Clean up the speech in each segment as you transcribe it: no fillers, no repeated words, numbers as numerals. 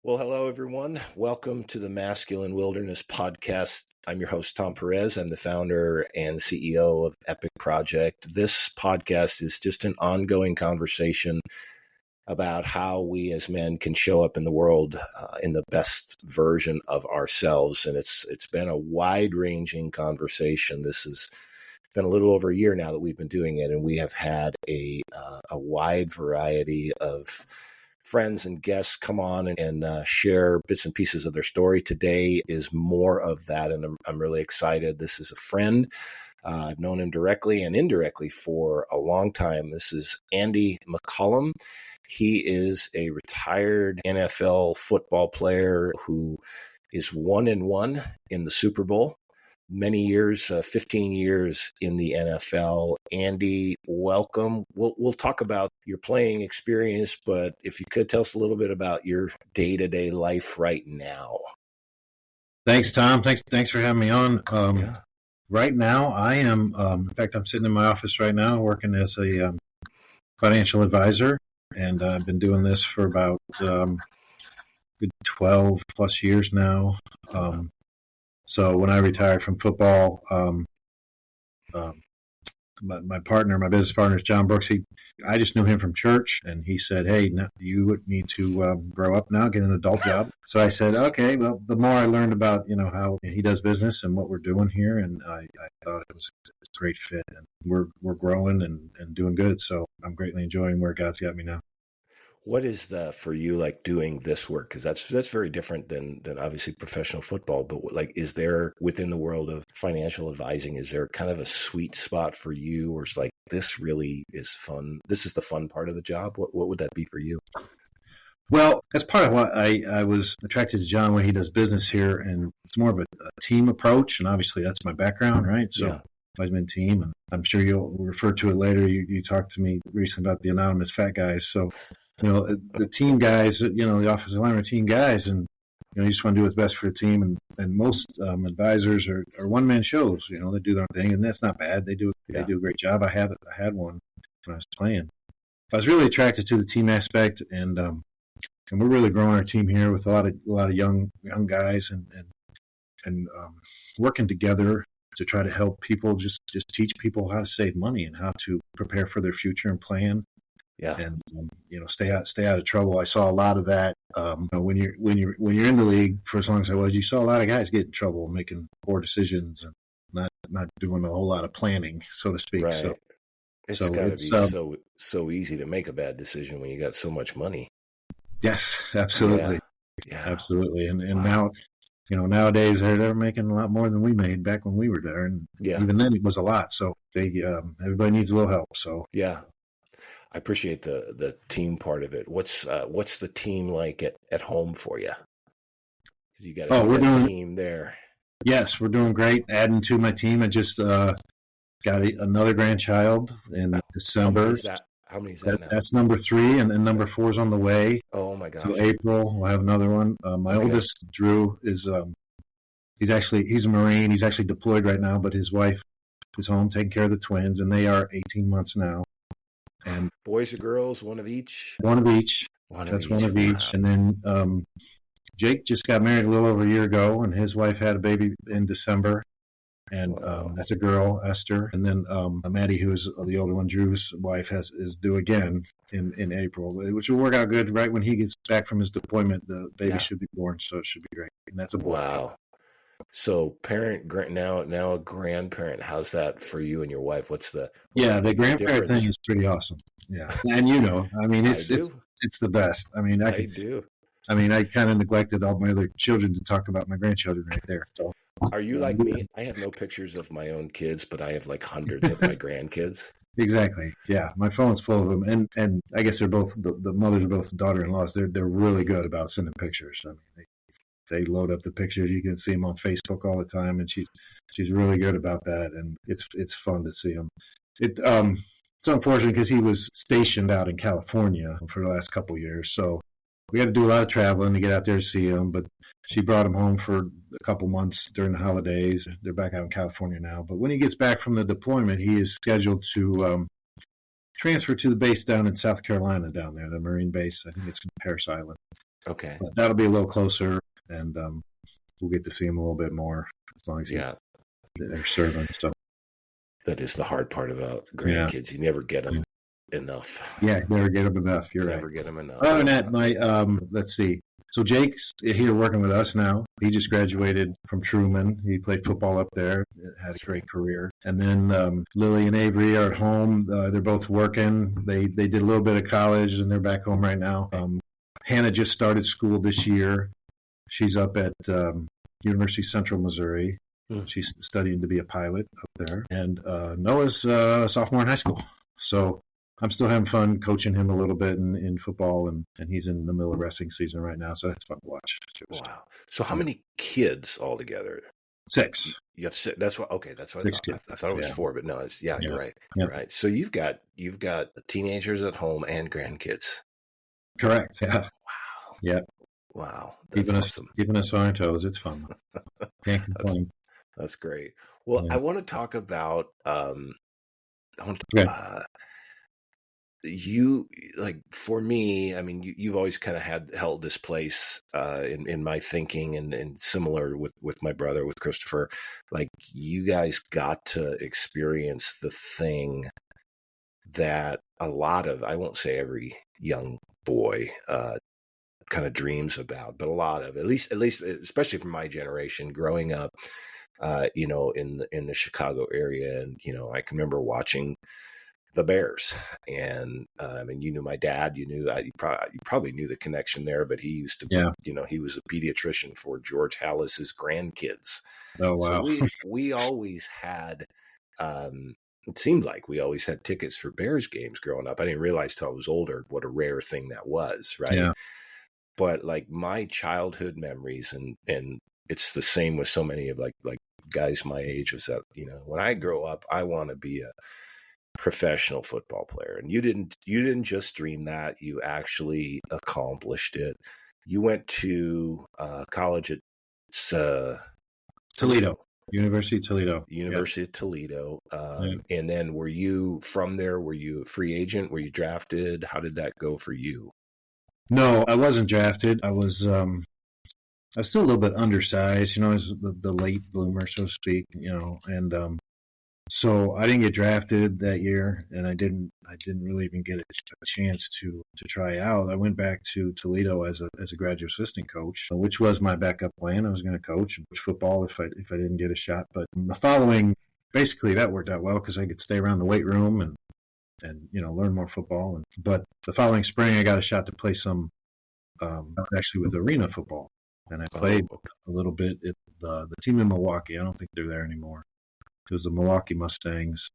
Well, hello, everyone. Welcome to the Masculine Wilderness Podcast. I'm your host, Tom Perez. I'm the founder and CEO of Epic Project. This podcast is just an ongoing conversation about how we as men can show up in the world in the best version of ourselves. And it's been a wide-ranging conversation. This has been a little over a year now that we've been doing it, and we have had a wide variety of friends and guests come on and share bits and pieces of their story. Today is more of that, and I'm really excited. This is a friend. I've known him directly and indirectly for a long time. This is Andy McCollum. He is a retired NFL football player who is 1-1 in the Super Bowl. Many years, 15 years in the NFL. Andy, welcome. We'll talk about your playing experience, but if you could tell us a little bit about your day-to-day life right now. Thanks, Tom. Thanks for having me on. Right now, I am, in fact, I'm sitting in my office right now working as a financial advisor, and I've been doing this for about 12 plus years now. So when I retired from football, my business partner is John Brooks. I just knew him from church, and he said, "Hey, now you would need to grow up now, get an adult job." So I said, "Okay." Well, the more I learned about how he does business and what we're doing here, and I thought it was a great fit, and we're growing and doing good. So I'm greatly enjoying where God's got me now. What is for you like doing this work? Because that's very different than obviously professional football. But like, is there within the world of financial advising, is there kind of a sweet spot for you, or it's like this really is fun? This is the fun part of the job. What would that be for you? Well, that's part of why I was attracted to John when he does business here, and it's more of a team approach, and obviously that's my background, right? So. Yeah. Vitamin team, and I'm sure you'll refer to it later. You talked to me recently about the anonymous fat guys. So, the team guys, the offensive lineman team guys, and you just want to do what's best for the team. And most advisors are one-man shows. They do their own thing, and that's not bad. They do a great job. I had one when I was playing. I was really attracted to the team aspect, and we're really growing our team here with a lot of young guys, and working together to try to help people, just teach people how to save money and how to prepare for their future and plan. Yeah. And stay out of trouble. I saw a lot of that. When you're in the league for as long as I was, you saw a lot of guys get in trouble, making poor decisions and not doing a whole lot of planning, so to speak. Right. So it's got to be so easy to make a bad decision when you got so much money. Yes, absolutely. Yeah. Absolutely. And now, nowadays they're making a lot more than we made back when we were there, and even then it was a lot. So everybody needs a little help. So yeah, I appreciate the team part of it. What's the team like at home for you? Because you got a team there. Yes, we're doing great. Adding to my team, I just got another grandchild in December. How many is that now? That's number 3, and number 4 is on the way. Oh my gosh! So April, we'll have another one. My oldest, Drew, is he's a Marine. He's actually deployed right now, but his wife is home taking care of the twins, and they are 18 months now. And boys or girls, one of each. One of each. One of each. And then Jake just got married a little over a year ago, and his wife had a baby in December. And that's a girl, Esther. And then Maddie, who is the older one, Drew's wife, is due again in April, which will work out good. Right when he gets back from his deployment, the baby should be born, so it should be great. And that's a boy. Wow. So now a grandparent. How's that for you and your wife? the grandparent thing is pretty awesome. Yeah, and it's the best. I do. I kind of neglected all my other children to talk about my grandchildren right there. So. Are you like me? I have no pictures of my own kids, but I have like hundreds of my grandkids. Exactly. Yeah, my phone's full of them, and I guess they're both the mothers are both daughter-in-laws. They're really good about sending pictures. They load up the pictures. You can see them on Facebook all the time, and she's really good about that, and it's fun to see them. It's unfortunate because he was stationed out in California for the last couple of years, so we had to do a lot of traveling to get out there to see him. But she brought him home for a couple months during the holidays. They're back out in California now. But when he gets back from the deployment, he is scheduled to transfer to the base down in South Carolina down there, the Marine base. I think it's Paris Island. Okay. But that'll be a little closer, and we'll get to see him a little bit more as long as they're serving. So that is the hard part about grandkids. You never get them enough. Yeah, never get them enough. You're never right. get them enough. Other than that, let's see. So Jake's here working with us now. He just graduated from Truman. He played football up there, had a great career. And then Lily and Avery are at home. They're both working. They did a little bit of college, and they're back home right now. Hannah just started school this year. She's up at University of Central Missouri. She's studying to be a pilot up there. And Noah's a sophomore in high school. So I'm still having fun coaching him a little bit in football, and he's in the middle of wrestling season right now, so that's fun to watch. Wow. So how many kids altogether? 6. You have 6. That's what. Okay, that's what I thought it was 4, but no, it's you're right. Yeah. You're right. So you've got teenagers at home and grandkids. Correct. Yeah. Wow. Yeah. Wow. That's awesome. Keeping us on our toes. It's fun. Can't complain. That's great. Well, I want to talk about. You, like, for me, I mean, you've always kind of held this place in my thinking, and similar with my brother, with Christopher. Like, you guys got to experience the thing that a lot of, I won't say every young boy kind of dreams about, but a lot of, at least especially from my generation growing up, in the Chicago area. And I can remember watching the Bears, and I mean, you knew my dad. You knew you probably knew the connection there. But he used to, he was a pediatrician for George Halas's grandkids. Oh wow! So we always had. It seemed like we always had tickets for Bears games growing up. I didn't realize till I was older what a rare thing that was, right? Yeah. But like my childhood memories, and it's the same with so many of like guys my age, was that when I grow up, I want to be a professional football player. And you didn't just dream that, you actually accomplished it. You went to college at Toledo, University of Toledo. Of Toledo. And then were you from there? Were you a free agent? Were you drafted? How did that go for you? No, I wasn't drafted. I was still a little bit undersized, I was the late bloomer, so to speak, and so I didn't get drafted that year, and I didn't really even get a chance to try out. I went back to Toledo as a graduate assistant coach, which was my backup plan. I was going to coach football if I didn't get a shot. But the following, basically, that worked out well because I could stay around the weight room and learn more football. But the following spring, I got a shot to play some actually with arena football, and I played a little bit at the team in Milwaukee. I don't think they're there anymore. It was the Milwaukee Mustangs,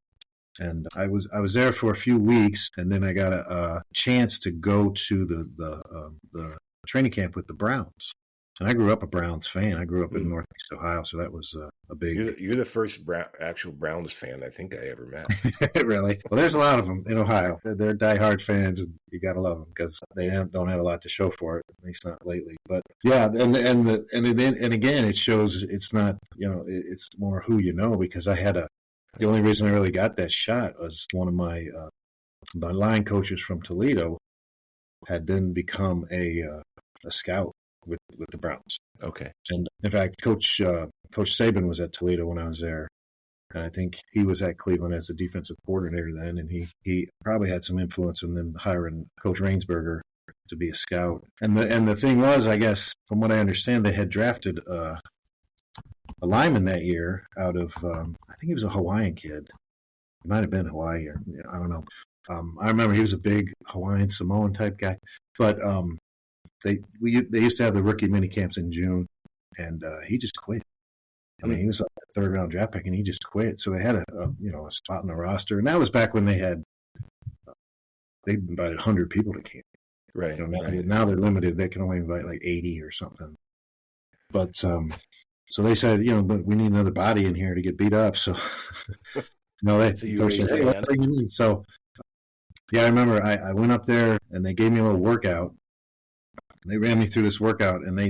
and I was there for a few weeks, and then I got a chance to go to the training camp with the Browns. And I grew up a Browns fan. I grew up in Northeast Ohio, so that was a big. You're the first actual Browns fan I think I ever met. Really? Well, there's a lot of them in Ohio. They're diehard fans, and you gotta love them because they don't have a lot to show for it, at least not lately. But yeah, and again, it shows it's not it's more who you know, because the only reason I really got that shot was one of my line coaches from Toledo had then become a scout with the Browns. Okay. And in fact, Coach Saban was at Toledo when I was there. And I think he was at Cleveland as a defensive coordinator then. And he probably had some influence in them hiring Coach Rainsberger to be a scout. And the thing was, I guess, from what I understand, they had drafted a lineman that year out of, I think he was a Hawaiian kid. It might have been Hawaii, or I don't know. I remember he was a big Hawaiian Samoan type guy. But they used to have the rookie mini camps in June, and he just quit. I mean, he was a third round draft pick, and he just quit. So they had a spot in the roster, and that was back when they invited 100 people to camp. Right. Now they're limited; they can only invite like 80 or something. But so they said, but we need another body in here to get beat up. So So yeah, I remember I went up there, and they gave me a little workout. They ran me through this workout, and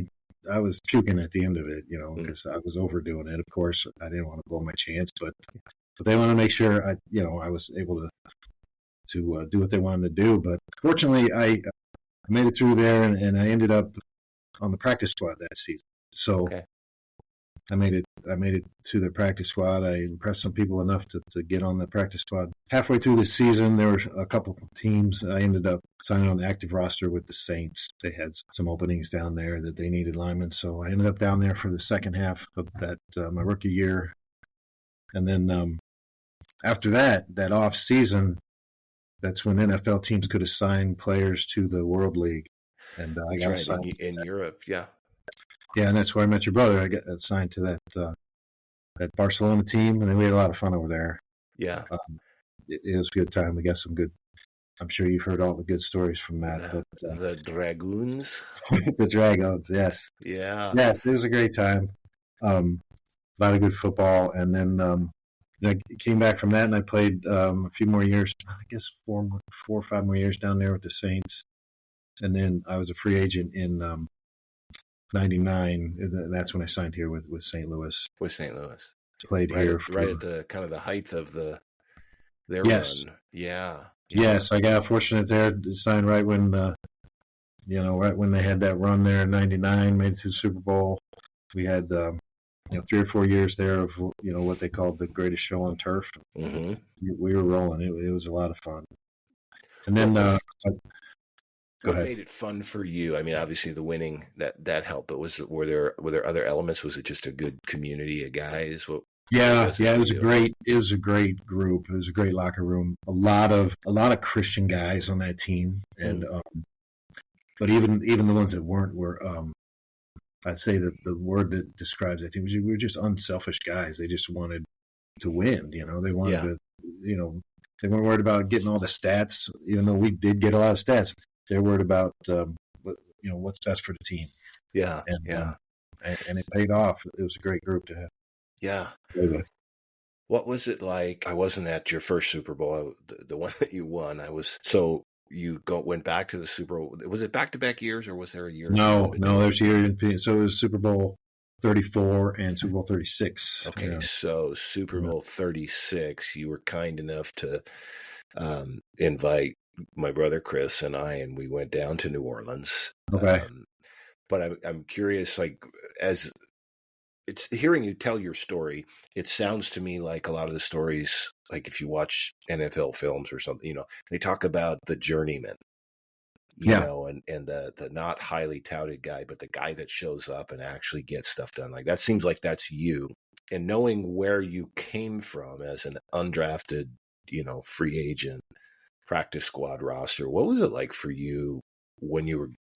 I was puking at the end of it, because I was overdoing it. Of course, I didn't want to blow my chance, but they wanted to make sure I was able to do what they wanted to do. But fortunately, I made it through there, and I ended up on the practice squad that season. So Okay. I made it to the practice squad. I impressed some people enough to get on the practice squad. Halfway through the season, there were a couple teams. I ended up signing on the active roster with the Saints. They had some openings down there that they needed linemen. So I ended up down there for the second half of that my rookie year. And then after that off season, that's when NFL teams could assign players to the World League. And I got assigned in Europe. Yeah. Yeah, and that's where I met your brother. I got assigned to that Barcelona team, and then we had a lot of fun over there. Yeah. It was a good time. We got some good. I'm sure you've heard all the good stories from that. The Dragoons. The Dragons, yes. Yeah. Yes, it was a great time. A lot of good football, and then I came back from that, and I played a few more years. I guess 4 or 5 more years down there with the Saints, and then I was a free agent in 99. That's when I signed here with St. Louis. With St. Louis. Played here right at the kind of the height of their yes. run. Yeah. Yes, I got fortunate there to sign right when right when they had that run there in 99, made it to the Super Bowl. We had 3 or 4 years there of what they called the greatest show on turf. Mm-hmm. We were rolling. It was a lot of fun. And then what made it fun for you? I mean, obviously the winning that helped, but were there other elements? Was it just a good community of guys? It was a great group. It was a great locker room. A lot of Christian guys on that team, and but even the ones that weren't were. I'd say that the word that describes that team was we were just unselfish guys. They just wanted to win. They wanted to. They weren't worried about getting all the stats, even though we did get a lot of stats. They're worried about what's best for the team. Yeah, and it paid off. It was a great group to have. Yeah. Play with. What was it like? I wasn't at your first Super Bowl, the one that you won. I was. So you went back to the Super Bowl. Was it back-to-back years, or was there a year? No, there's a year in between. So it was Super Bowl 34 and Super Bowl 36. Okay, so Super Bowl 36, you were kind enough to invite my brother Chris and we went down to New Orleans. Okay. But I'm curious, like, as it's hearing you tell your story, it sounds to me like a lot of the stories, like if you watch NFL films or something, they talk about the journeyman, you know, and the not highly touted guy, but the guy that shows up and actually gets stuff done. Like that seems like that's you. And knowing where you came from as an undrafted, free agent, practice squad roster, what was it like for you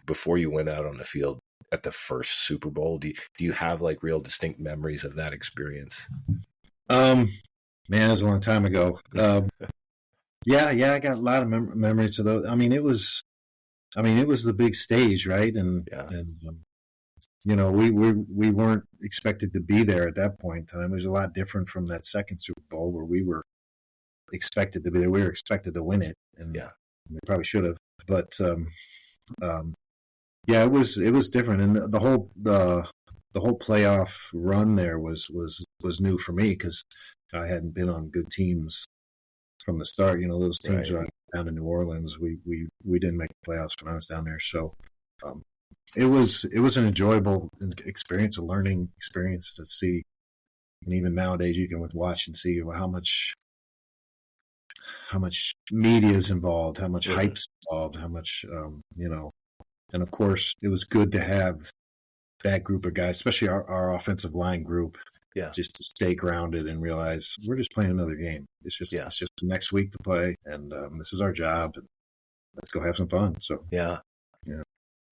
before you went out on the field at the first Super Bowl? Do you have like real distinct memories of that experience? Man, it was a long time ago. Yeah, I got a lot of memories of those. I mean, it was the big stage, right? And we weren't expected to be there at that point in time. It was a lot different from that second Super Bowl where we were expected to be there. We were expected to win it, and we probably should have. But it was different, and the whole playoff run there was new for me because I hadn't been on good teams from the start. Those teams right down in New Orleans. We didn't make the playoffs when I was down there, so it was an enjoyable experience, a learning experience to see. And even nowadays, you can watch and see how much media is involved, how much hype's involved, how much And of course, it was good to have that group of guys, especially our offensive line group, just to stay grounded and realize we're just playing another game. It's just next week to play, and this is our job, and let's go have some fun. So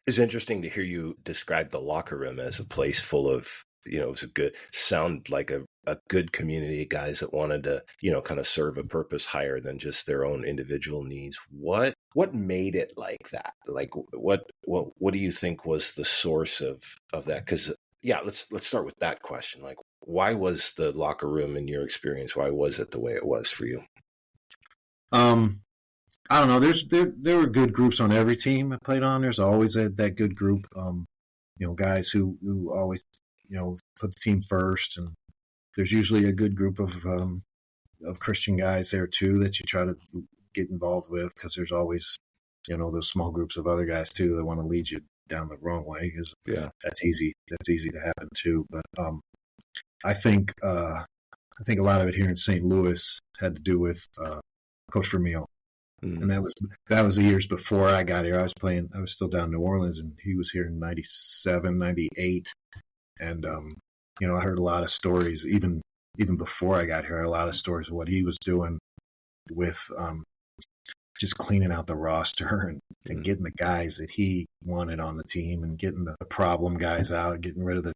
it's interesting to hear you describe the locker room as a place full of it was sound like a good community of guys that wanted to kind of serve a purpose higher than just their own individual needs. What made it like that? Like what do you think was the source of that? Because let's start with that question. Like, why was the locker room, in your experience, why was it the way it was for you? I don't know. There were good groups on every team I played on. There's always that good group. Guys who always put the team first, and there's usually a good group of Christian guys there too that you try to get involved with, because there's always those small groups of other guys too that want to lead you down the wrong way, because Yeah. that's easy to happen too. But I think a lot of it here in St. Louis had to do with Coach Vermeil. And that was the years before I got here. I was still down in New Orleans, and he was here in 97, 98. And, I heard a lot of stories, even before I got here, a lot of stories of what he was doing with just cleaning out the roster and getting the guys that he wanted on the team, and getting the problem guys out, getting rid of the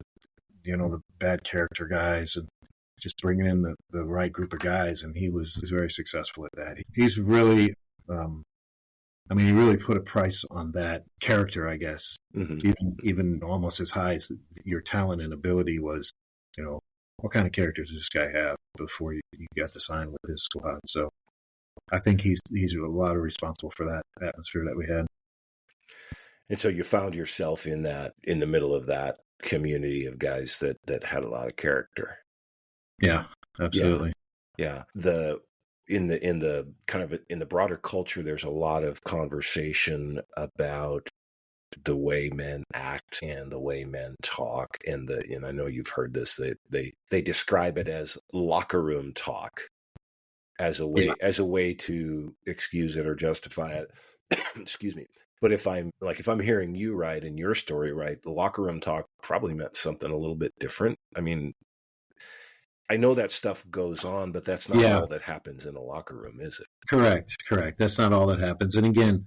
bad character guys, and just bringing in the right group of guys. And he was very successful at that. He's really, he really put a price on that character, I guess. Even almost as high as your talent and ability was, what kind of characters does this guy have before you got to sign with his squad? So I think he's a lot of responsible for that atmosphere that we had. And so you found yourself in the middle of that community of guys that had a lot of character. Yeah, absolutely. Yeah. In the broader culture, there's a lot of conversation about the way men act and the way men talk, and I know you've heard this, they describe it as locker room talk as a way to excuse it or justify it. Excuse me. But if I'm hearing you right and your story right, the locker room talk probably meant something a little bit different. I mean, I know that stuff goes on, but that's not all that happens in a locker room, is it? Correct. That's not all that happens. And again,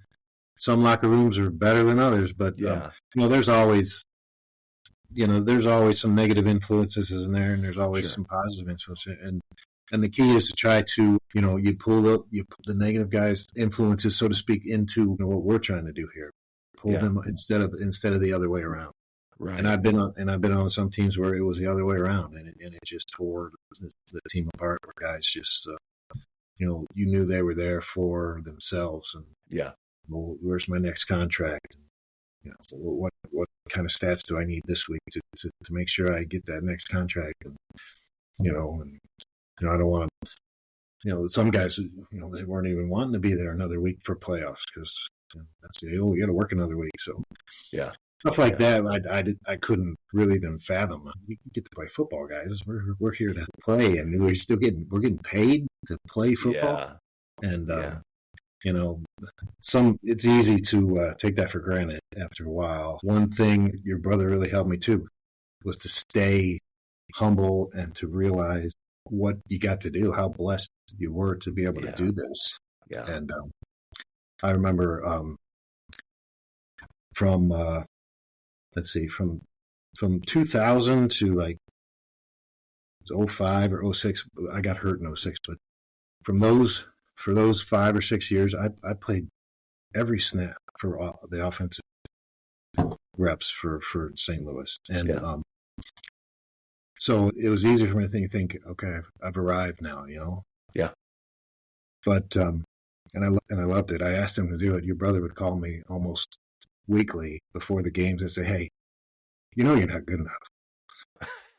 some locker rooms are better than others, but there's always some negative influences in there, and there's always some positive influences. And the key is to try to, you pull the negative guys' influences, so to speak, into what we're trying to do here. Pull them instead of the other way around. Right. And I've been on some teams where it was the other way around, and it just tore the team apart. Where guys just, you knew they were there for themselves, and well, where's my next contract? What kind of stats do I need this week to make sure I get that next contract? And I don't want to. Some guys, they weren't even wanting to be there another week for playoffs, because that's we got to work another week. So stuff like that, I couldn't really then fathom. We get to play football, guys. We're here to play, and we're getting paid to play football. And it's easy to take that for granted after a while. One thing your brother really helped me too was to stay humble and to realize what you got to do, how blessed you were to be able to do this. Yeah. And I remember from 2000 to like 05 or 06, I got hurt in 06, but for those 5 or 6 years, I played every snap for the offensive reps for St. Louis. And so it was easier for me to think, okay, I've arrived now, Yeah. But and I loved it. I asked him to do it. Your brother would call me almost weekly before the games and say, "Hey, you're not good enough.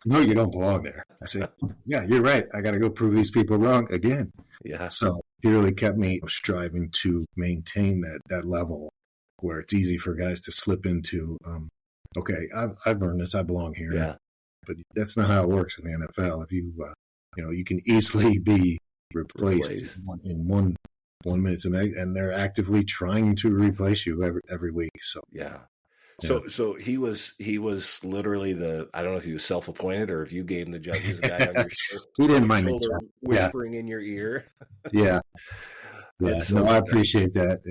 No, you don't belong there." I said, "Yeah, you're right. I got to go prove these people wrong again." Yeah. So he really kept me striving to maintain that level where it's easy for guys to slip into. Okay, I've earned this. I belong here. Yeah. But that's not how it works in the NFL. If you can easily be replaced in one minute to make, and they're actively trying to replace you every week. So So he was literally I don't know if he was self-appointed or if you gave him the job. He was a guy on your shoulder. He didn't mind me whispering in your ear. Yeah. So I appreciate that.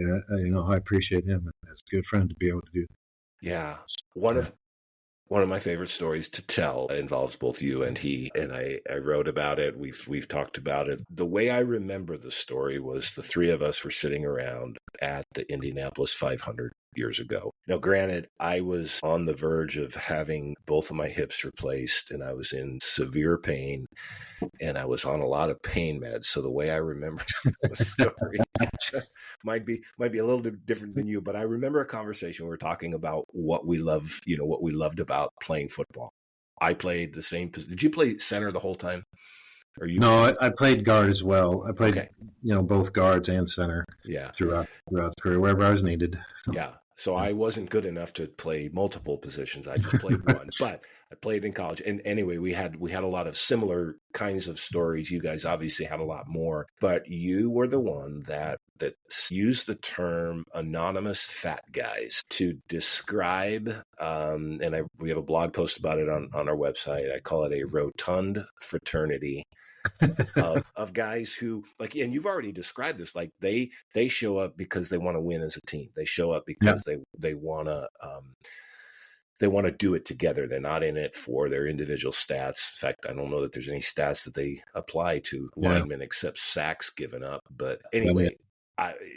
I appreciate him as a good friend to be able to do that. Yeah. One of my favorite stories to tell involves both you and he, and I wrote about it. We've talked about it. The way I remember the story was the three of us were sitting around at the Indianapolis 500 years ago. Now, granted, I was on the verge of having both of my hips replaced, and I was in severe pain, and I was on a lot of pain meds. So the way I remember the story might be a little bit different than you, but I remember a conversation we were talking about what we love, what we loved about playing football. I played the same position. Did you play center the whole time? No, I played guard as well. I played, both guards and center. Yeah. Throughout the career, wherever I was needed. Yeah. So I wasn't good enough to play multiple positions. I just played one, but I played in college. And anyway, we had a lot of similar kinds of stories. You guys obviously had a lot more, but you were the one that used the term anonymous fat guys to describe, we have a blog post about it on our website. I call it a rotund fraternity. of guys who, like, and you've already described this, like they show up because they want to win as a team. They show up because they want to do it together. They're not in it for their individual stats. In fact, I don't know that there's any stats that they apply to linemen except sacks given up. But anyway,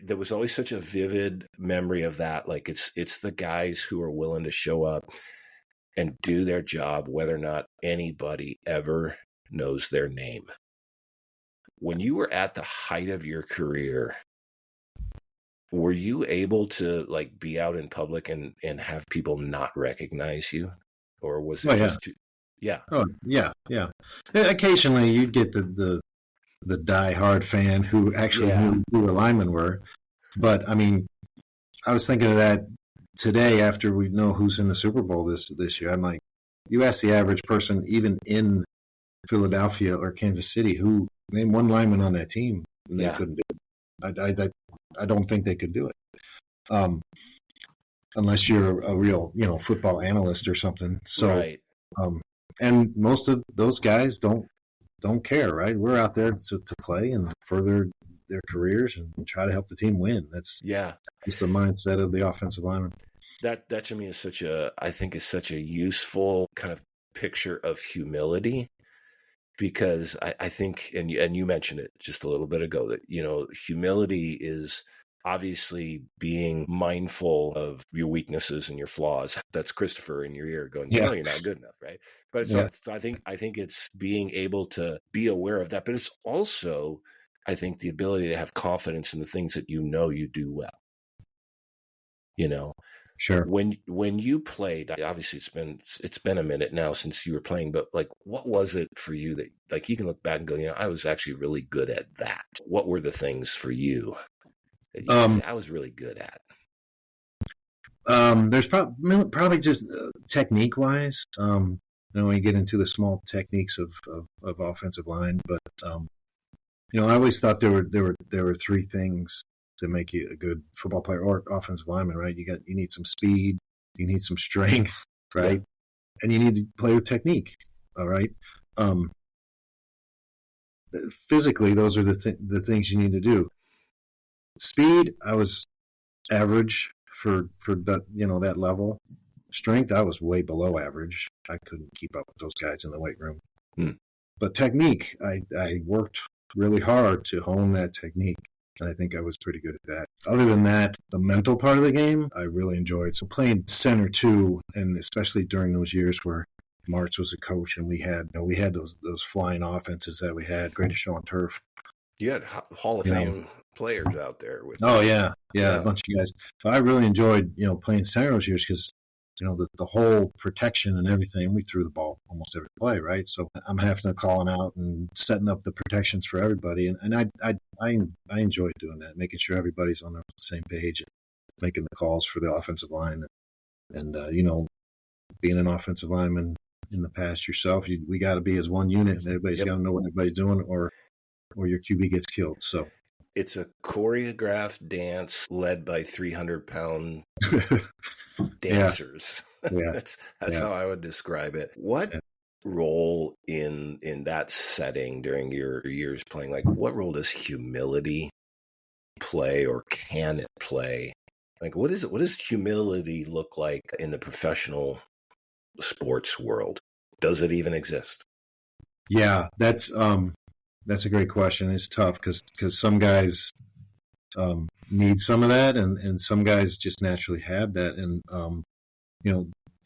there was always such a vivid memory of that. Like it's the guys who are willing to show up and do their job, whether or not anybody ever knows their name. When you were at the height of your career, were you able to like be out in public and have people not recognize you? Or was it just too, Oh, yeah. Occasionally you'd get the die-hard fan who actually knew who the linemen were. But I mean, I was thinking of that today after we know who's in the Super Bowl this year. I'm like, you ask the average person, even in Philadelphia or Kansas City, who name one lineman on that team, and they couldn't do it. I don't think they could do it, unless you're a real football analyst or something. So, and most of those guys don't care, right? We're out there to play and further their careers and try to help the team win. That's just the mindset of the offensive lineman. That to me is such a useful kind of picture of humility. Because I think, and you mentioned it just a little bit ago, that, humility is obviously being mindful of your weaknesses and your flaws. That's Christopher in your ear going, you're not good enough, right? But so I think it's being able to be aware of that. But it's also, I think, the ability to have confidence in the things that you do well. Sure. When you played, obviously it's been a minute now since you were playing, but like, what was it for you that, like, you can look back and go, I was actually really good at that? What were the things for you that you can say, I was really good at? There's probably just technique wise. When you get into the small techniques of offensive line, but I always thought there were three things to make you a good football player or offensive lineman, right? You need some speed, you need some strength, right? And you need to play with technique. All right. Physically, those are the things you need to do. Speed, I was average for that, that level. Strength, I was way below average. I couldn't keep up with those guys in the weight room. But technique, I worked really hard to hone that technique. And I think I was pretty good at that. Other than that, the mental part of the game, I really enjoyed. So playing center too, and especially during those years where Martz was a coach and we had those flying offenses that we had, greatest show on turf. You had Hall of Fame players out there with. Oh yeah, a bunch of guys. But I really enjoyed playing center those years because the whole protection and everything. We threw the ball almost every play, right? So I'm having to call them out and setting up the protections for everybody, and I enjoyed doing that, making sure everybody's on the same page, and making the calls for the offensive line, and being an offensive lineman in the past yourself, we got to be as one unit, and everybody's got to know what everybody's doing, or your QB gets killed. So. It's a choreographed dance led by 300-pound dancers. That's how I would describe it. What role in that setting during your years playing, like, what role does humility play, or can it play? Like, what does humility look like in the professional sports world? Does it even exist? Yeah, that's a great question. It's tough because some guys need some of that, and some guys just naturally have that. And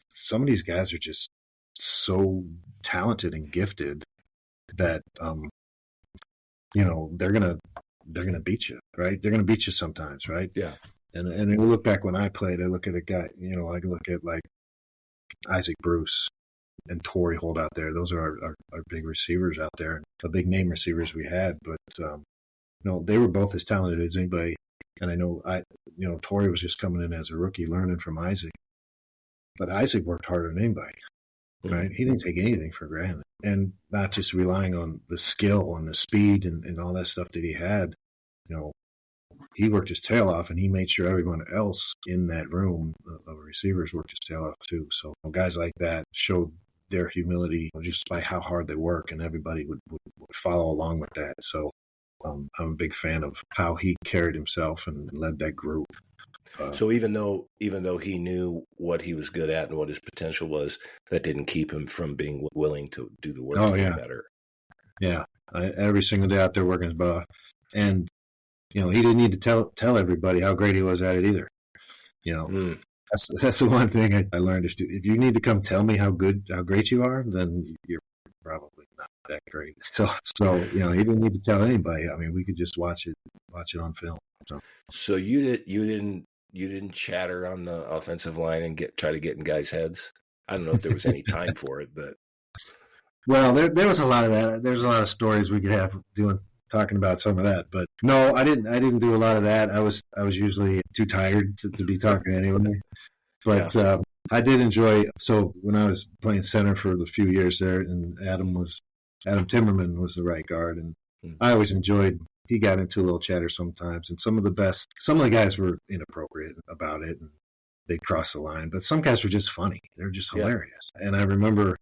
some of these guys are just so talented and gifted that they're gonna beat you, right? They're gonna beat you sometimes, right? Yeah. And I look back when I played, I look at a guy, I look at like Isaac Bruce and Torrey Holt out there. Those are our big receivers out there, the big name receivers we had. But they were both as talented as anybody And I know Torrey was just coming in as a rookie, learning from Isaac, but Isaac worked harder than anybody. Right? He didn't take anything for granted, and not just relying on the skill and the speed and all that stuff that he had. He worked his tail off, and he made sure everyone else in that room of receivers worked his tail off too. So guys like that showed their humility just by how hard they work, and everybody would follow along with that. So I'm a big fan of how he carried himself and led that group. So even though he knew what he was good at and what his potential was, that didn't keep him from being willing to do the work better. Yeah, every single day out there working his butt off, and he didn't need to tell everybody how great he was at it either. That's the one thing I learned. If you need to come tell me how great you are, then you're probably not that great. So he didn't need to tell anybody. I mean, we could just watch it on film. So you didn't chatter on the offensive line and try to get in guys' heads? I don't know if there was any time for it, but well, there was a lot of that. There's a lot of stories we could have talking about some of that, but no, I didn't do a lot of that. I was usually too tired to be talking anyway. But I did enjoy. So when I was playing center for the few years there, and Adam Timmerman was the right guard, and I always enjoyed. He got into a little chatter sometimes, and some of the guys were inappropriate about it, and they'd cross the line. But some guys were just funny. They were just hilarious. And I remember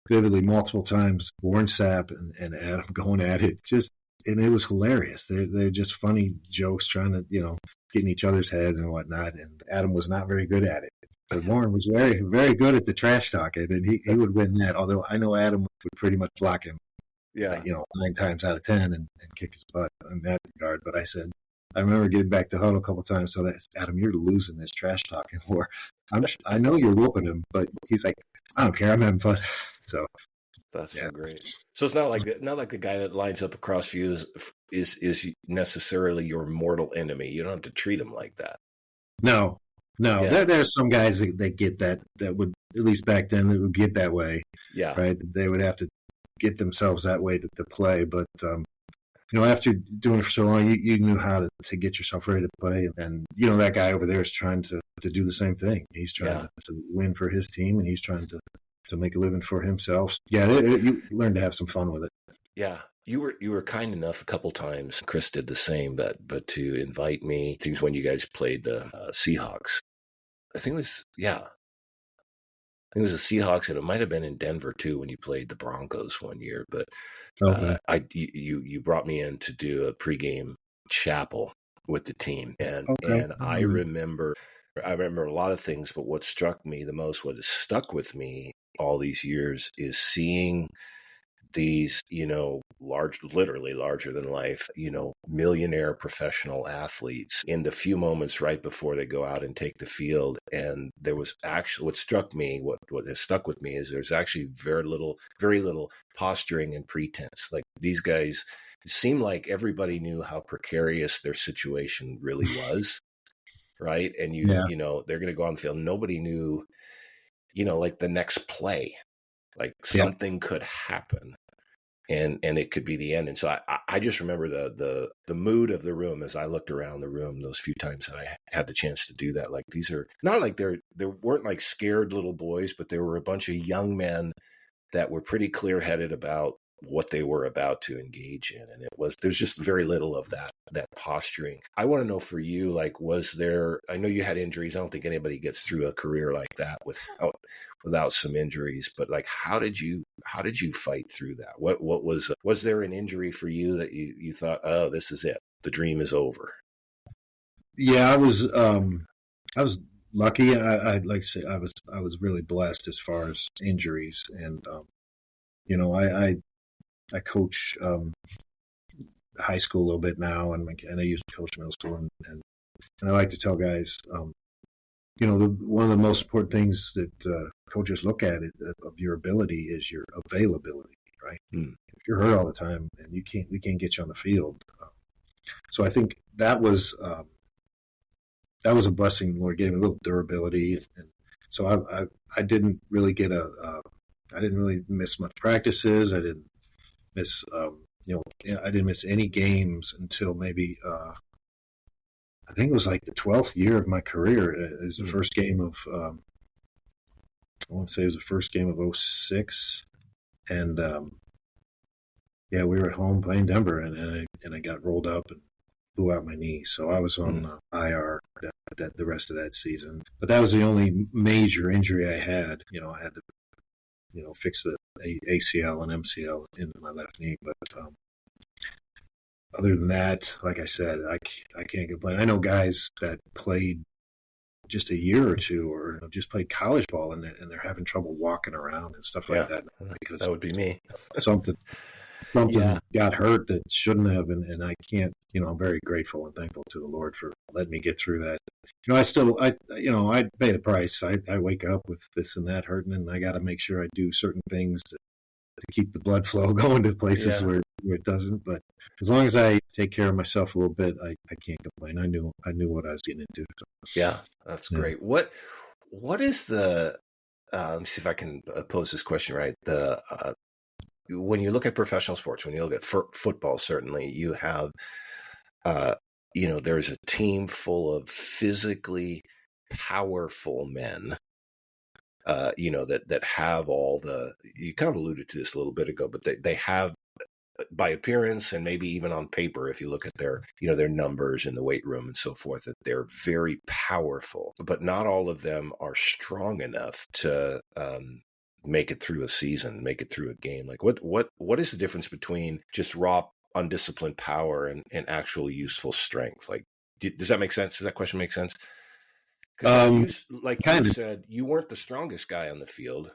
vividly multiple times Warren Sapp and Adam going at it, and it was hilarious. They're just funny jokes, trying to get in each other's heads and whatnot. And Adam was not very good at it. But Warren was very, very good at the trash talking, and he would win that. Although I know Adam would pretty much block him. Yeah, 9 times out of 10 and kick his butt in that regard. But I remember getting back to huddle a couple of times. So that's, Adam, you're losing this trash talking war. I know you're whooping him, but he's like, I don't care. I'm having fun. So that's so great. So it's not like the guy that lines up across you is necessarily your mortal enemy. You don't have to treat him like that. No. Yeah. There's some guys that get that would, at least back then, that would get that way. Yeah. Right. They would have to get themselves that way to play. But, after doing it for so long, you knew how to get yourself ready to play. And, that guy over there is trying to do the same thing. He's trying to win for his team, and he's trying to make a living for himself. Yeah, you learn to have some fun with it. Yeah. You were kind enough a couple times. Chris did the same, but to invite me. Things when you guys played the Seahawks. I think it was the Seahawks, and it might have been in Denver too when you played the Broncos one year. But you brought me in to do a pregame chapel with the team, and I remember a lot of things. But what struck me the most, what has stuck with me all these years, is seeing these, literally larger than life, millionaire professional athletes in the few moments right before they go out and take the field. And there was actually, what struck me, what has stuck with me, is there's actually very little posturing and pretense. Like, these guys, it seemed like everybody knew how precarious their situation really was. Right. And they're going to go on the field. Nobody knew, like the next play, like something could happen. And it could be the end. And so I just remember the mood of the room as I looked around the room those few times that I had the chance to do that. Like, these are not like they weren't like scared little boys, but there were a bunch of young men that were pretty clear-headed about what they were about to engage in. And there's just very little of that posturing. I want to know for you, like, I know you had injuries. I don't think anybody gets through a career like that without some injuries, but like, how did you fight through that? What was there an injury for you that you thought, oh, this is it, the dream is over? Yeah, I was lucky. I'd like to say I was really blessed as far as injuries. And, I coach high school a little bit now, and I used to coach middle school, and I like to tell guys, one of the most important things that coaches look at of your ability is your availability, right? If you're hurt all the time, and we can't get you on the field. So I think that was a blessing. The Lord gave me a little durability, and so I didn't really I didn't really miss much practices. I didn't miss I didn't miss any games until maybe I think it was like the 12th year of my career. It was the first game of, I want to say it was the first game of '06. And, yeah, we were at home playing Denver, and I got rolled up and blew out my knee. So I was on IR the rest of that season. But that was the only major injury I had. I had to, fix the ACL and MCL in my left knee. But other than that, like I said, I can't complain. I know guys that played just a year or two, or just played college ball, and they're having trouble walking around and stuff like that because that would be me. something got hurt that shouldn't have, and I can't. I'm very grateful and thankful to the Lord for letting me get through that. I pay the price. I wake up with this and that hurting, and I got to make sure I do certain things to keep the blood flow going to places where it doesn't. But as long as I take care of myself a little bit, I can't complain. I knew what I was getting into. So. Yeah, that's great. What is the? Let me see if I can pose this question right. When you look at professional sports, when you look at football, certainly you have, there's a team full of physically powerful men, that have all the, you kind of alluded to this a little bit ago, but they have, by appearance and maybe even on paper, if you look at their numbers in the weight room and so forth, that they're very powerful, but not all of them are strong enough to, make it through a season, make it through a game. Like what is the difference between just raw undisciplined power and actual useful strength? Like, does that make sense? Does that question make sense? Because you said, you weren't the strongest guy on the field.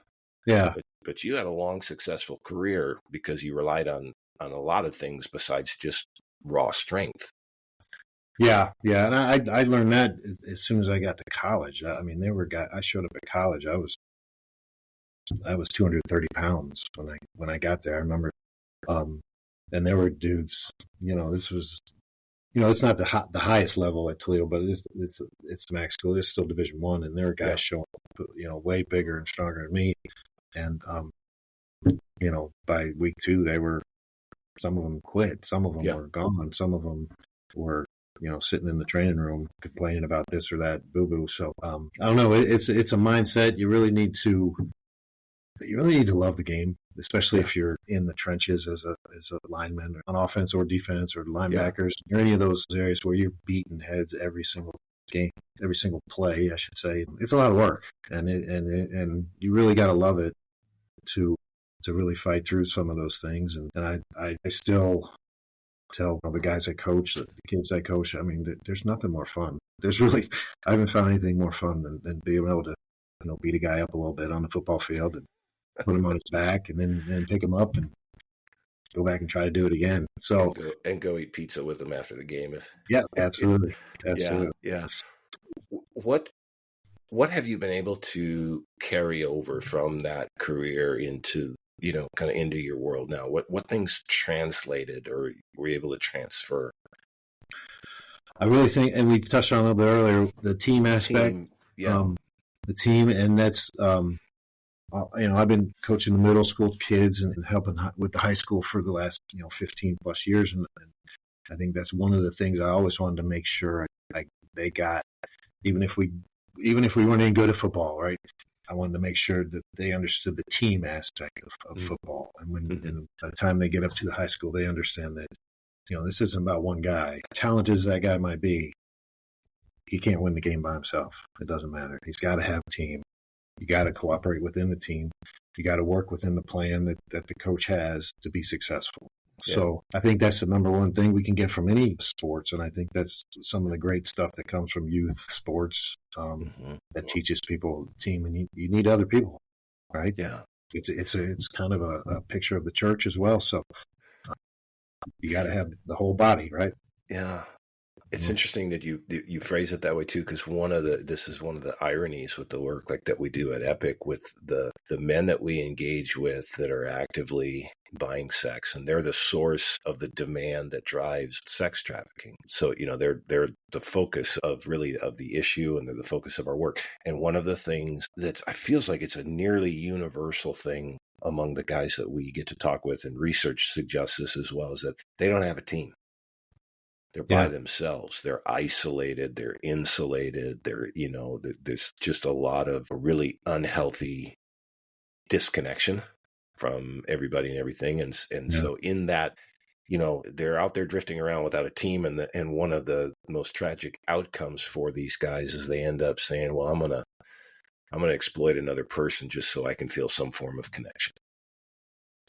Yeah. But you had a long, successful career because you relied on a lot of things besides just raw strength. Yeah. And I learned that as soon as I got to college. I mean, there were guys, I showed up at college. I was 230 pounds when I got there. I remember, and there were dudes. This was, it's not the highest level at Toledo, but it's the max school. It's still Division I, and there were guys showing up, way bigger and stronger than me. And by week 2, some of them quit, some of them were gone, some of them were sitting in the training room complaining about this or that boo boo. So I don't know. It's a mindset. You really need to love the game, especially if you're in the trenches as a lineman on offense or defense or linebackers or any of those areas where you're beating heads every single game, every single play, I should say. It's a lot of work, and you really got to love it to really fight through some of those things. And I still tell the guys I coach, the kids I coach, I mean, there's nothing more fun. I haven't found anything more fun than being able to beat a guy up a little bit on the football field and put him on his back, and then pick him up and go back and try to do it again. So and go eat pizza with him after the game. Absolutely. Yeah. What have you been able to carry over from that career into kind of into your world now? What things translated or were you able to transfer? I really think, and we touched on a little bit earlier, the team aspect. The team, and that's. I've been coaching the middle school kids and helping with the high school for the last 15 plus years, and I think that's one of the things I always wanted to make sure they got, even if we weren't any good at football, right? I wanted to make sure that they understood the team aspect of football, and by the time they get up to the high school, they understand that this isn't about one guy. Talented as that guy might be, he can't win the game by himself. It doesn't matter. He's got to have a team. You got to cooperate within the team. You got to work within the plan that the coach has to be successful. Yeah. So I think that's the number one thing we can get from any sports. And I think that's some of the great stuff that comes from youth sports that teaches people team. And you need other people, right? Yeah. It's kind of a picture of the church as well. So you got to have the whole body, right? Yeah. It's interesting that you phrase it that way too, because this is one of the ironies with the work like that we do at Epic with the men that we engage with that are actively buying sex, and they're the source of the demand that drives sex trafficking. So they're the focus of the issue, and they're the focus of our work. And one of the things that I feels like it's a nearly universal thing among the guys that we get to talk with, and research suggests this as well, is that they don't have a team. They're by themselves. They're isolated. They're insulated. There's just a lot of really unhealthy disconnection from everybody and everything. And so in that, they're out there drifting around without a team. And one of the most tragic outcomes for these guys is they end up saying, well, I'm going to exploit another person just so I can feel some form of connection.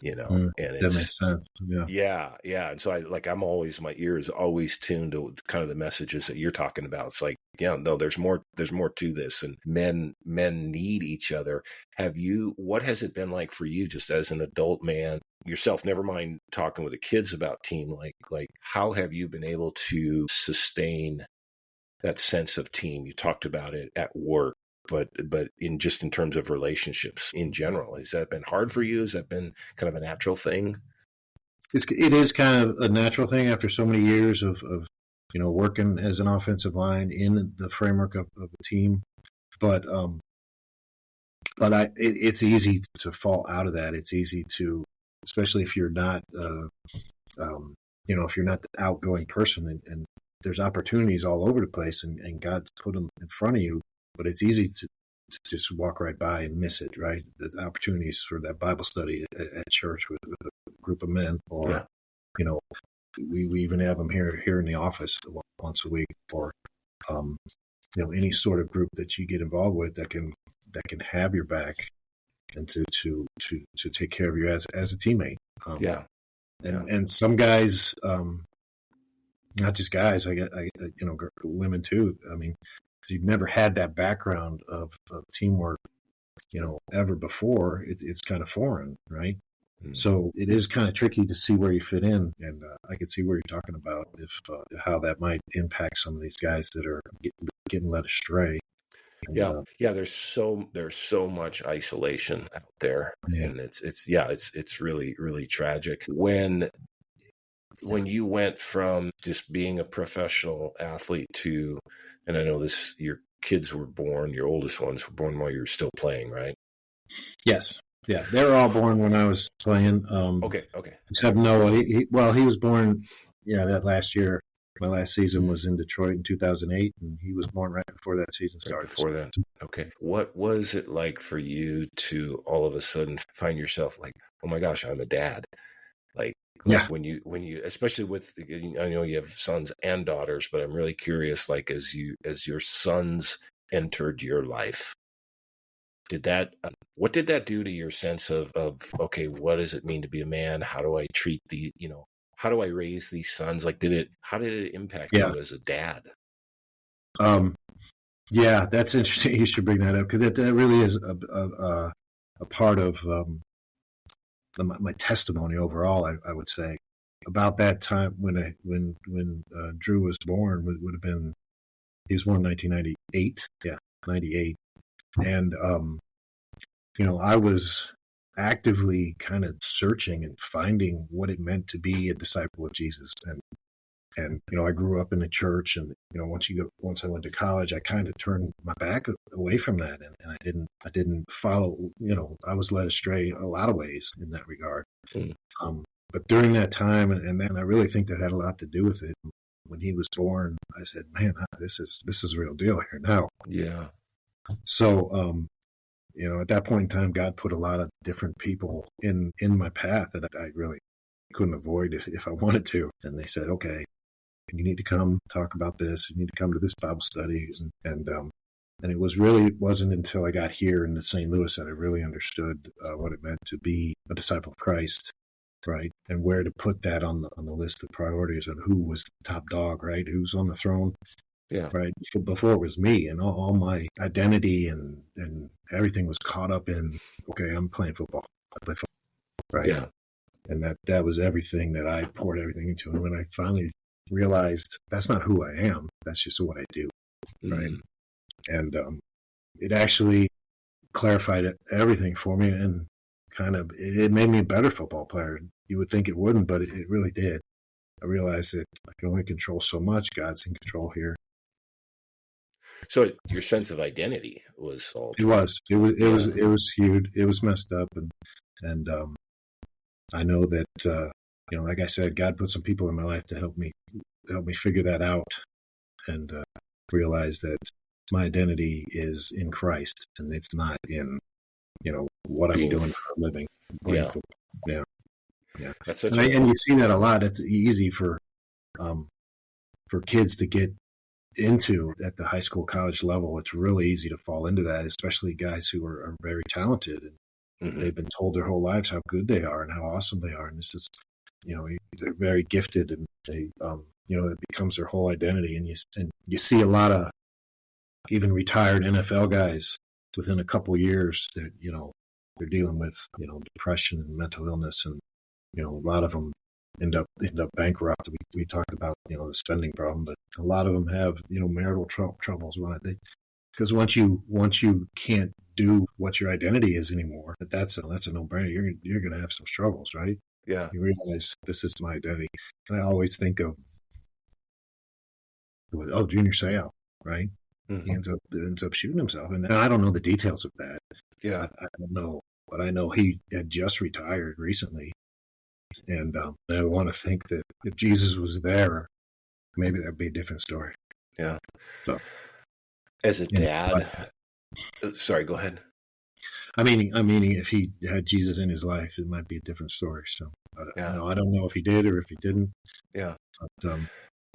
And that makes sense. Yeah. And so my ear is always tuned to kind of the messages that you're talking about. It's like, no, there's more to this, and men need each other. What has it been like for you just as an adult man yourself, never mind talking with the kids about team, like how have you been able to sustain that sense of team? You talked about it at work, but in terms of relationships in general, has that been hard for you? Has that been kind of a natural thing? It is kind of a natural thing after so many years of working as an offensive line in the framework of a team. But it's easy to fall out of that. It's easy to, especially if you're not, if you're not the outgoing person, and there's opportunities all over the place, and God's put them in front of you. But it's easy to just walk right by and miss it, right? The opportunities for that Bible study at church with a group of men, or, we even have them here in the office once a week, or, any sort of group that you get involved with that can have your back and to take care of you as a teammate. And some guys, not just guys, I women too. I mean, you've never had that background of teamwork, ever before. It's kind of foreign, right? Mm-hmm. So it is kind of tricky to see where you fit in, and I can see where you're talking about how that might impact some of these guys that are getting led astray. And, there's so much isolation out there, and it's really, really tragic. When you went from just being a professional athlete to, and I know your kids were born, your oldest ones were born while you were still playing, right? Yes. Yeah. They were all born when I was playing. Okay. Except Noah. He was born, that last year. My last season was in Detroit in 2008, and he was born right before that season started. Right before that. Okay. What was it like for you to all of a sudden find yourself like, oh my gosh, I'm a dad? When you, especially with, I know you have sons and daughters, but I'm really curious, like as your sons entered your life, what did that do to your sense of, okay, what does it mean to be a man? How do I treat how do I raise these sons? How did it impact you as a dad? That's interesting. You should bring that up, because that really is a part of, my testimony overall. I would say about that time when Drew was born, would have been, he was born in 1998. Yeah, 98. And, I was actively kind of searching and finding what it meant to be a disciple of Jesus. And I grew up in the church, and, once I went to college, I kind of turned my back away from that. And I didn't follow, I was led astray a lot of ways in that regard. But during that time, and then I really think that had a lot to do with it. When he was born, I said, man, this is a real deal here now. Yeah. So, at that point in time, God put a lot of different people in my path that I really couldn't avoid if I wanted to. And they said, okay, you need to come talk about this. You need to come to this Bible study. And it wasn't until I got here in St. Louis that I really understood what it meant to be a disciple of Christ, right? And where to put that on the list of priorities, and who was the top dog, right? Who's on the throne. Yeah. Right. Before it was me, and all my identity and everything was caught up in, okay, I'm playing football. I play football. Right. Yeah. And that was everything that I poured everything into. And when I finally realized that's not who I am, that's just what I do. Right. And it actually clarified everything for me, and kind of, it made me a better football player. You would think it wouldn't, but it really did. I realized that I can only control so much. God's in control here. So your sense of identity was altered. It was skewed. It was messed up, and I know that like I said, God put some people in my life to help me helped me figure that out and realize that my identity is in Christ and it's not in, what I'm doing for a living. Yeah. Yeah. Yeah. That's such and you see that a lot. It's easy for kids to get into at the high school, college level. It's really easy to fall into that, especially guys who are very talented and they've been told their whole lives how good they are and how awesome they are. And this is, they're very gifted and they, it becomes their whole identity. And you see a lot of even retired NFL guys within a couple years that, they're dealing with, depression and mental illness. And, a lot of them end up bankrupt. We talked about, the spending problem, but a lot of them have, marital troubles. Because once you can't do what your identity is anymore, that's a no-brainer. You're going to have some struggles, right? Yeah. You realize this is my identity. And I always think of, Junior Seau, right? Mm-hmm. He ends up shooting himself. And I don't know the details of that. Yeah. I don't know. But I know he had just retired recently. And I want to think that if Jesus was there, maybe that'd be a different story. Yeah. So, as a dad, sorry, go ahead. I mean, if he had Jesus in his life, it might be a different story. So, I don't know if he did or if he didn't. Yeah. But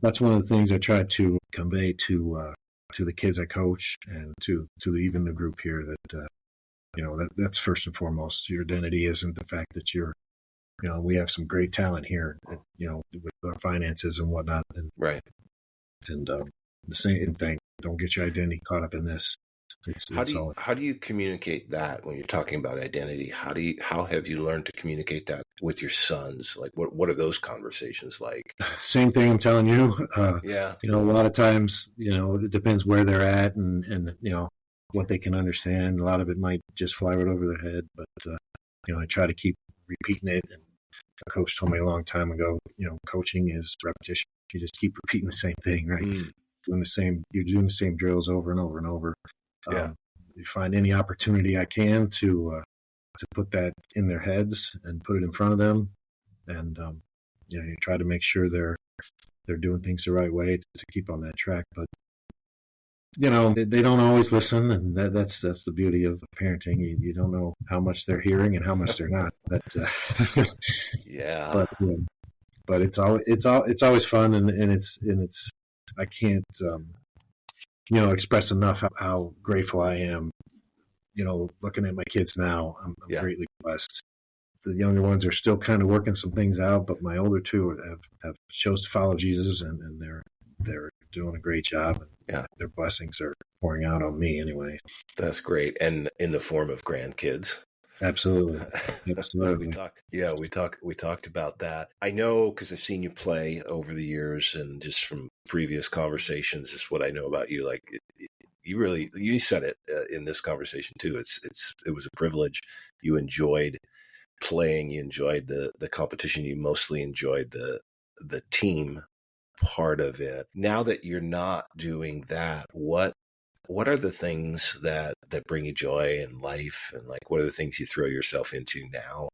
that's one of the things I try to convey to the kids I coach and to even the group here that that's first and foremost. Your identity isn't the fact that you're. We have some great talent here, with our finances and whatnot. And, right. And the same thing, don't get your identity caught up in this. How do you communicate that when you're talking about identity? How have you learned to communicate that with your sons? Like, what are those conversations like? Same thing I'm telling you. Yeah. A lot of times, it depends where they're at and what they can understand. A lot of it might just fly right over their head, but, I try to keep repeating it. And a coach told me a long time ago, coaching is repetition. You just keep repeating the same thing, right? You're doing the same drills over and over and over. Yeah. You find any opportunity I can to put that in their heads and put it in front of them. And, you try to make sure they're doing things the right way to keep on that track. But, they don't always listen, and that's the beauty of parenting. You don't know how much they're hearing and how much they're not. But yeah. But it's always fun, and it's I can't express enough how grateful I am. Looking at my kids now, I'm greatly blessed. The younger ones are still kind of working some things out, but my older two have chose to follow Jesus, and they're doing a great job. Yeah, their blessings are pouring out on me anyway. That's great, and in the form of grandkids. Absolutely. we talked about that. I know because I've seen you play over the years, and just from previous conversations, just what I know about you. Like you said it in this conversation too. It was a privilege. You enjoyed playing. You enjoyed the competition. You mostly enjoyed the team part of it. Now that you're not doing that, what are the things that bring you joy in life, and like what are the things you throw yourself into now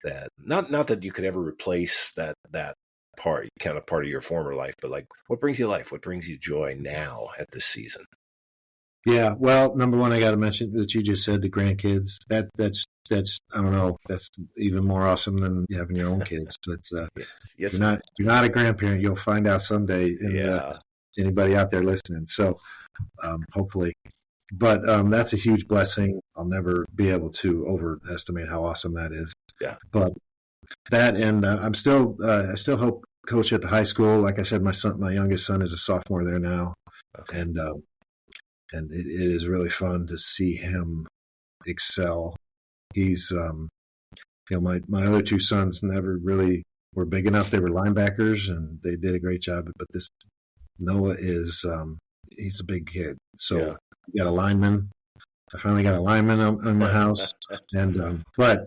that not that you could ever replace that part of your former life, but like what brings you life, what brings you joy now at this season? Yeah, well, number one, I got to mention that you just said the grandkids. That's I don't know. That's even more awesome than having your own kids. But yes. You're not a grandparent. You'll find out someday. And, anybody out there listening. So hopefully, but that's a huge blessing. I'll never be able to overestimate how awesome that is. Yeah. But that, and I still hope coach at the high school. Like I said, my youngest son is a sophomore there now, okay. And it is really fun to see him excel. He's, my other two sons never really were big enough. They were linebackers and they did a great job. But this Noah is, he's a big kid. So we got a lineman. I finally got a lineman in my house. And, but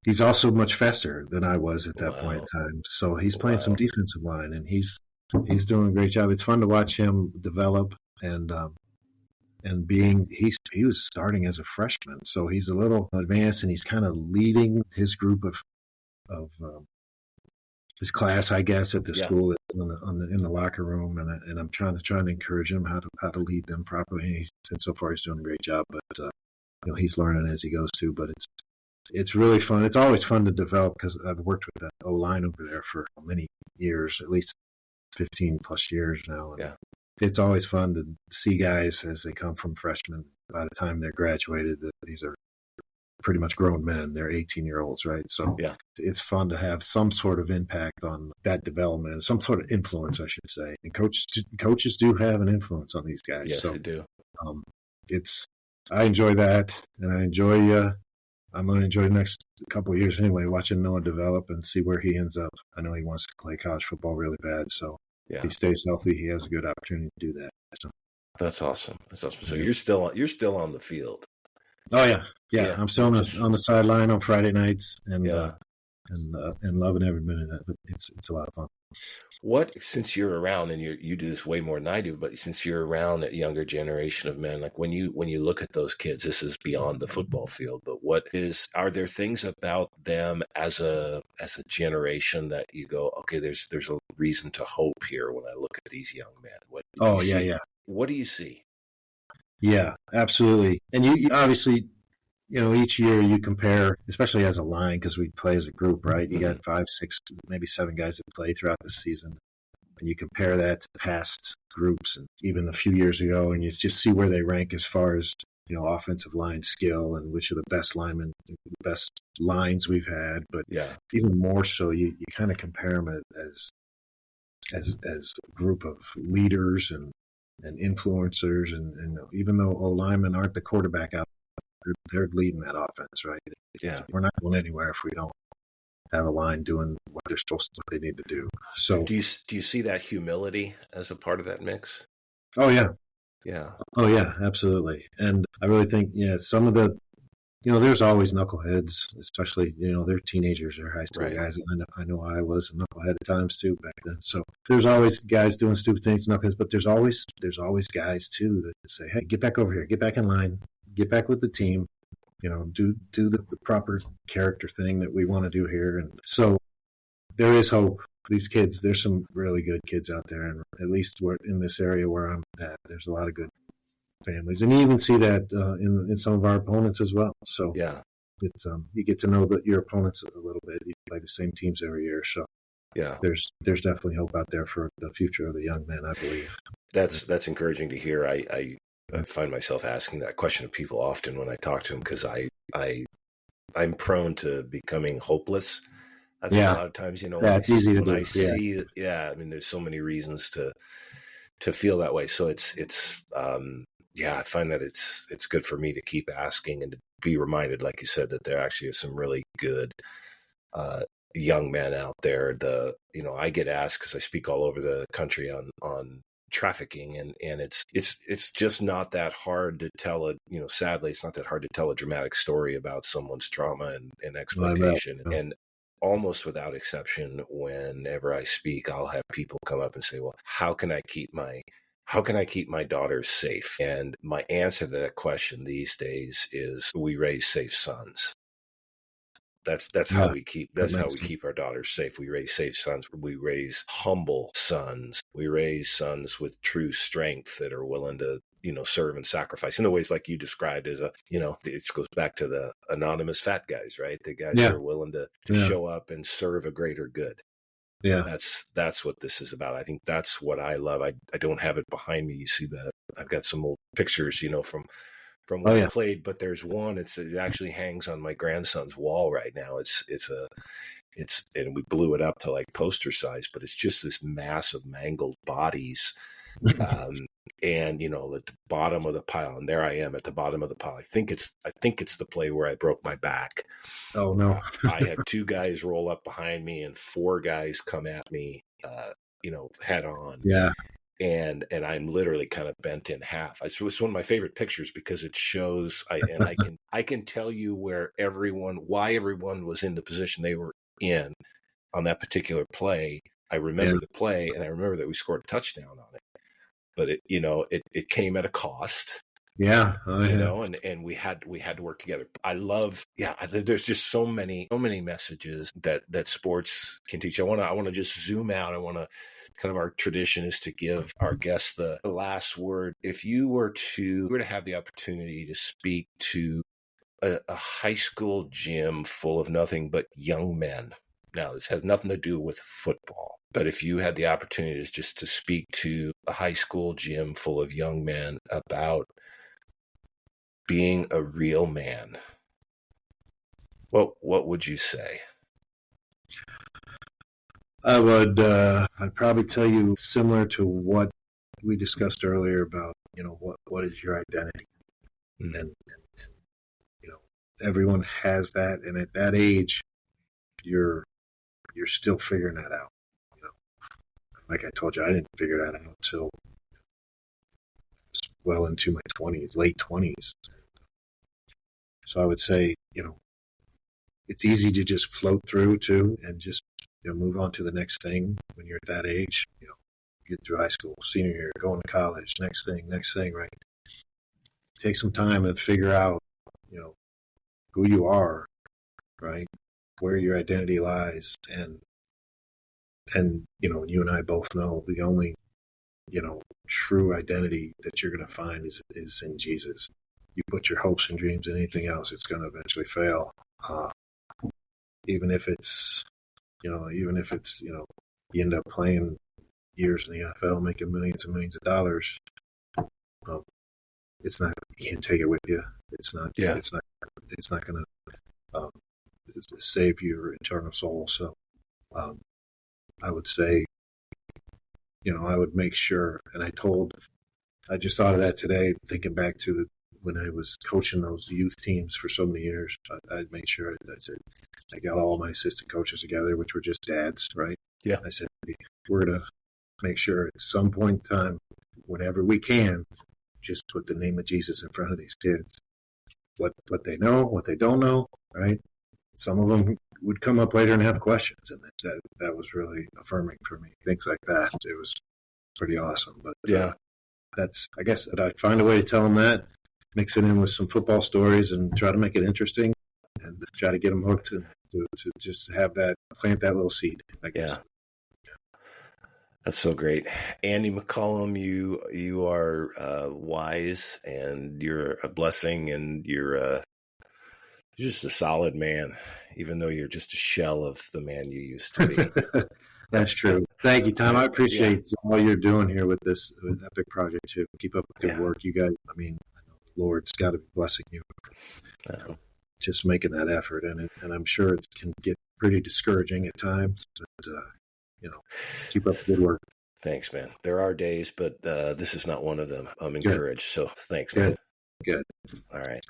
he's also much faster than I was at that point in time. So he's playing some defensive line and he's doing a great job. It's fun to watch him develop and he was starting as a freshman, so he's a little advanced, and he's kind of leading his group of his class, I guess, at the school in the locker room, and I'm trying to encourage him how to lead them properly. And so far, he's doing a great job. But he's learning as he goes too. But it's really fun. It's always fun to develop because I've worked with that O-line over there for many years, at least 15 plus years now. And it's always fun to see guys as they come from freshmen. By the time they're graduated, these are pretty much grown men. They're 18-year-olds, right? So it's fun to have some sort of impact on that development, some sort of influence, I should say. And coaches do have an influence on these guys. Yes, so, they do. I enjoy that, and I enjoy. I'm going to enjoy the next couple of years anyway, watching Noah develop and see where he ends up. I know he wants to play college football really bad, so if he stays healthy, he has a good opportunity to do that. So. That's awesome. That's awesome. So you're still on the field. Oh yeah. I'm still on the sideline on Friday nights and loving every minute of it. It's a lot of fun. Since you're around and you do this way more than I do, but since you're around a younger generation of men, like when you look at those kids, this is beyond the football field, but are there things about them as a generation that you go, okay, there's a reason to hope here when I look at these young men? What do you see? Yeah, absolutely. And you obviously, each year you compare, especially as a line, because we play as a group, right? You got 5, 6, maybe 7 guys that play throughout the season. And you compare that to past groups and even a few years ago, and you just see where they rank as far as, offensive line skill and which are the best linemen, the best lines we've had. But even more so, you kind of compare them as a group of leaders and influencers. And even though O-linemen aren't the quarterback out, they're leading that offense, right? Yeah. We're not going anywhere if we don't have a line doing what they need to do. So do you see that humility as a part of that mix? Oh yeah. Yeah. Oh yeah, absolutely. And I really think, some of the, there's always knuckleheads, especially, they're teenagers, they're high school guys. And I know I was a knucklehead at times too back then. So there's always guys doing stupid things, knuckleheads, but there's always guys too that say, hey, get back over here, get back in line, get back with the team, do the proper character thing that we want to do here. And so there is hope. These kids, there's some really good kids out there, and at least in this area where I'm at, there's a lot of good families, and you even see that in some of our opponents as well. So it's you get to know your opponents a little bit. You play the same teams every year, so there's definitely hope out there for the future of the young men, I believe. That's encouraging to hear. I find myself asking that question of people often when I talk to them because I'm prone to becoming hopeless. I think a lot of times, it's easy to do. I mean, there's so many reasons to feel that way. So I find that it's good for me to keep asking and to be reminded, like you said, that there actually are some really good young men out there. I get asked because I speak all over the country on trafficking, and it's just not that hard to tell sadly, it's not that hard to tell a dramatic story about someone's trauma and exploitation. And almost without exception, whenever I speak, I'll have people come up and say, well, how can I keep my daughters safe? And my answer to that question these days is we raise safe sons. That's how we keep our daughters safe. We raise safe sons. We raise humble sons. We raise sons with true strength that are willing to, serve and sacrifice in the ways like you described as it goes back to the anonymous fat guys, right? The guys that are willing to show up and serve a greater good. Yeah. That's what this is about. I think that's what I love. I don't have it behind me. You see that I've got some old pictures, from when I played, but there's one, it actually hangs on my grandson's wall right now. And we blew it up to like poster size, but it's just this mass of mangled bodies. And at the bottom of the pile, and there I am at the bottom of the pile. I think it's the play where I broke my back. Oh no. I had 2 guys roll up behind me and 4 guys come at me, head on. Yeah. And I'm literally kind of bent in half. It's one of my favorite pictures because it shows, I can tell you why everyone was in the position they were in on that particular play. I remember the play, and I remember that we scored a touchdown on it. But it came at a cost. Yeah. And we had to work together. I love, there's just so many messages that sports can teach. I want to just zoom out. I want to kind of, our tradition is to give our guests the last word. If you were to have the opportunity to speak to a high school gym full of nothing but young men. Now, this has nothing to do with football, but if you had the opportunity just to speak to a high school gym full of young men about being a real man, what would you say? I'd probably tell you similar to what we discussed earlier about, what is your identity? Mm-hmm. And everyone has that. And at that age, you're still figuring that out. Like I told you, I didn't figure that out until well into my 20s, late 20s. So I would say, it's easy to just float through too and just, move on to the next thing when you're at that age. Get through high school, senior year, going to college, next thing, right? Take some time and figure out, who you are, right? Where your identity lies. And you and I both know the only, true identity that you're going to find is in Jesus. You put your hopes and dreams in anything else, it's going to eventually fail. Even if it's, you end up playing years in the NFL, making millions and millions of dollars. It's not, you can't take it with you. It's not going to save your eternal soul. So, I would say, I would make sure, and I just thought of that today, thinking back to when I was coaching those youth teams for so many years. I'd make sure I got all my assistant coaches together, which were just dads, right? Yeah. I said, we're going to make sure at some point in time, whenever we can, just put the name of Jesus in front of these kids. What they know, what they don't know, right? Some of them would come up later and have questions, and that was really affirming for me. Things like that, it was pretty awesome. But that's, I guess, that I'd find a way to tell them that, mix it in with some football stories, and try to make it interesting, and try to get them hooked to just have that, plant that little seed, I guess. Yeah. That's so great. Andy McCollum, you are wise, and you're a blessing, and you're just a solid man, even though you're just a shell of the man you used to be. That's true. Thank you, Tom. I appreciate all you're doing here with this Epic project too. Keep up the good work, you guys. I mean, the Lord's got to be blessing you. Just making that effort, and I'm sure it can get pretty discouraging at times. But keep up the good work. Thanks, man. There are days, but this is not one of them. I'm encouraged. So thanks, man. Good. All right.